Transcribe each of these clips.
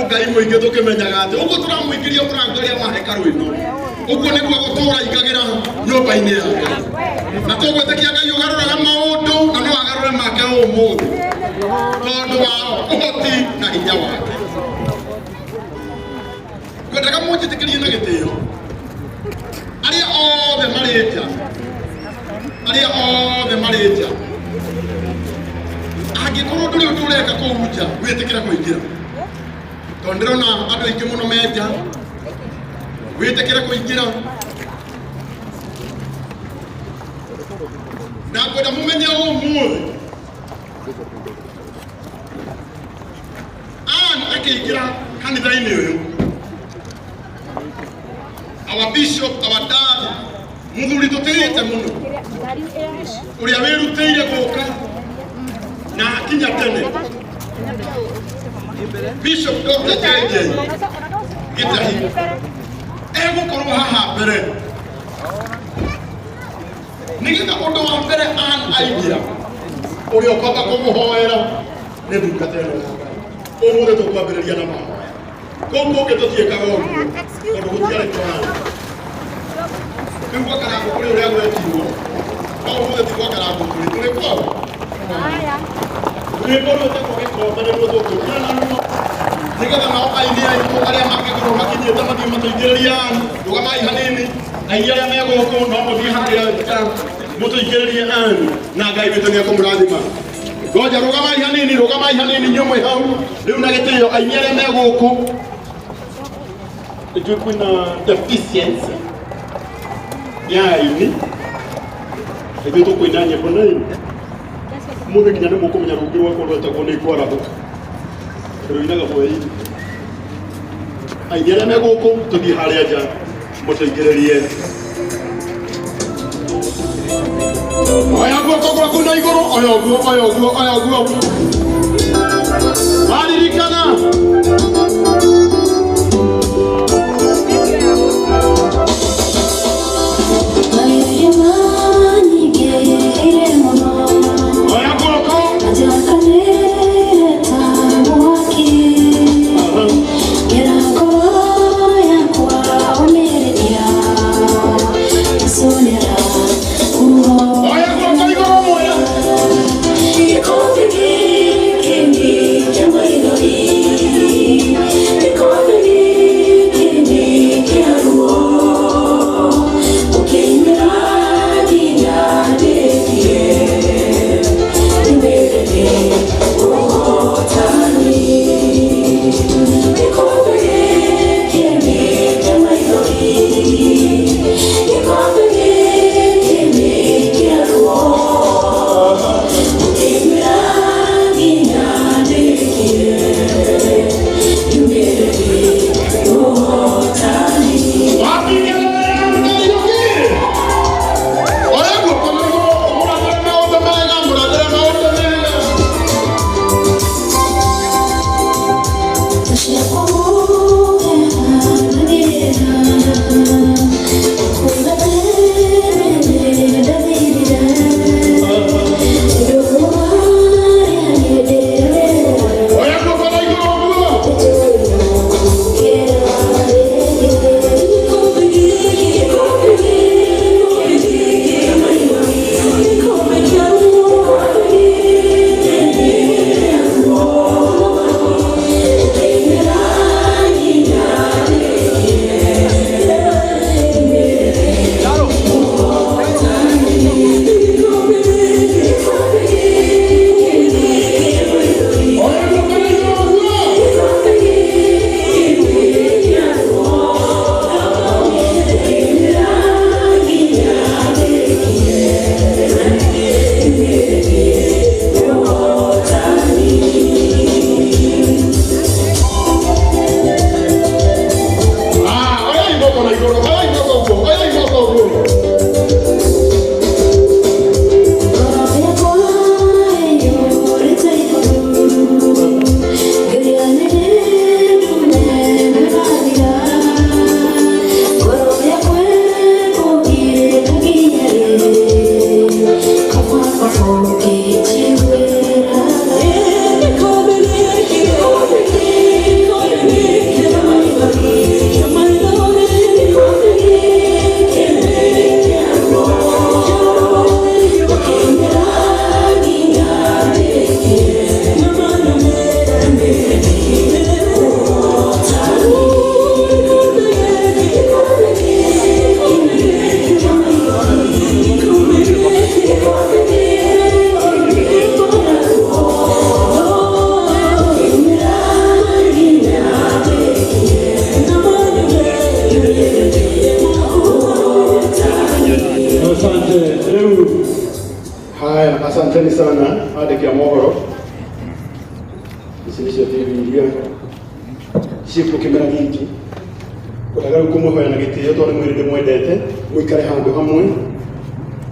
ngai muingi tukimenyaga ati uguo turamuingiria murangaria mahekaru ino uguo niguo gutura ikagira nyumba-ini yake na tugwitikia ngai ugaruraga maundu na no agarure make umuthi tondu wa uhoti na hinya wake kwendaga munjitikirie na gitio aria othe marĩ nja angĩkorwo ndũrĩ ũndũ ũreka kũu nja wĩtĩkĩra kũingĩra tondũ ndĩrona andũ aingĩ mũno me nja wĩtĩkĩra kũingĩra na ngwenda mũmenye ũmũthĩ akĩingĩra kanitha-inĩ ũyũ our bishop, our dad, muthuri tũtĩĩte mũno ũrĩa wĩrutĩire gũka na akinya tene Bishop Dr. JJ Gitahi egũkorwo haha mbere nĩgetha ũndũ wa mbere aingĩra ũrĩa ũkwamba kũmũhoera nĩ ndungata ĩno ũmũthĩ tũkwambĩrĩria na mahoya kũu kũngĩ tũtiĩkaga ũguo tondũ gũtiarĩ kĩhana rĩu gwakarangwo kũrĩ ũrĩa gwetirwo no ũmũthĩ ti gwakarangwo tũrĩ kwao rwĩmbo rwĩtagwo gĩkombe nĩruo tũkũria naruo nĩgetha nao aini aitũ arĩa mangĩkorwo makinyĩte mathiĩ matũingĩrĩrie rũgamai hanini aini arĩa me gũkũ no mũthiĩ harĩa mũtũingĩrĩrie na Ngai witũ nĩekũmũrathima ngoja rũgamai hanini nyumwe hau rĩu na gĩtĩo aini arĩa me gũkũ ithuĩ kwĩna deficiency ya aini ithuĩ tũkũina nyĩmbo na ini mũthĩ nginya nĩ mũkũmenya rũngĩ rwakwa rwetagwo nĩ kwarahũka rũinaga hwaĩ-inĩ aini arĩa me gũkũ tũthiĩ harĩa nja mũtũingĩrĩrie oya guoko gwaku na igũrũ oya ũguo waririkana Haya, asanteni sana andiki a mohoro ici nicio TV iria ciĩkuo kĩmera gĩkĩ kũrega kũmũhoya na gĩtĩo tondũ nĩ mwĩrĩ ndĩmwendete mũikare handũ hamwe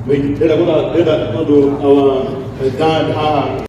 ndĩrenda tondũ our dad